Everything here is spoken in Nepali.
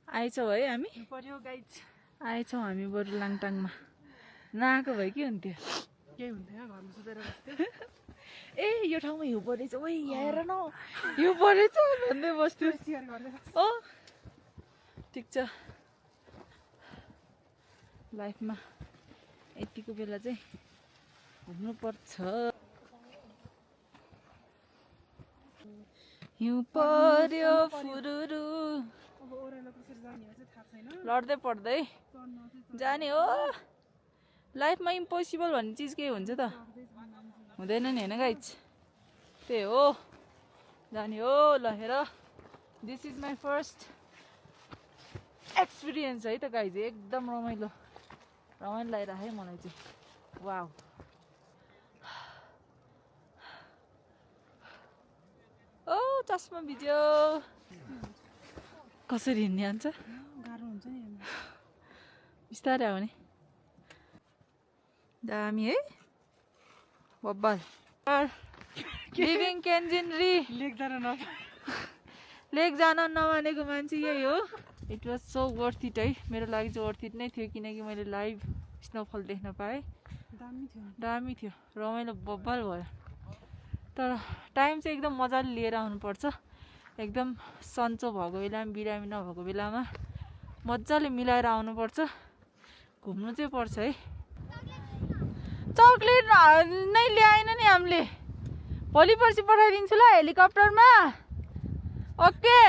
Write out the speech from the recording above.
आएछौँ है हामी पर्यो गाइज आएछौँ हामी बरु लाङटाङमा नआएको भए के हुन्थ्यो केही हुन्थ्यो घरमा सुतेर बस्थ्यो ए यो ठाउँमा हिउँ परेछ ओइ हेर न हिउँ परेछ भन्दै बस्थ्यो सेयर गर्दै ओ ठिक छ लाइफमा यतिको बेला चाहिँ घुम्नुपर्छ हिउँ पर्यो फुरुरु अब ओह्रालो कसरी जाने हो चाहिँ थाहा छैन लड्दै पड्दै चढ्न चाहिँ जाने हो लाइफमा इम्पोसिबल भन्ने चिज के हुन्छ त हुँदैन नि होइन गाइज त्यही हो जाने हो ल हेर this is my first experience है त गाइज एकदम रमाइलो लागिरहेको है मलाई चाहिँ वाउ ओ चस्मा भिज्यो कसरी हिँड्ने अन्त गाह्रो हुन्छ नि बिस्तारै आउने दामी है बब्बल लिभिङ केन्जिनरी लेक जान नमानेको मान्छे यही हो it was so worth it है मेरो लागि चाहिँ वर्थ इट नै थियो किनकि मैले लाइभ स्नोफल देख्न पाएँ दामी थियो रमाइलो बब्बल भयो तर टाइम चाहिँ एकदम मजाले लिएर आउनुपर्छ एकदम सन्चो भएको बेलामा बिरामी नभएको बेलामा मजाले मिलाएर आउनुपर्छ घुम्नु चाहिँ पर्छ है चक्लेट नै ल्याएन नि हामीले भोलि पर्सि पठाइदिन्छु ल हेलिकप्टरमा ओके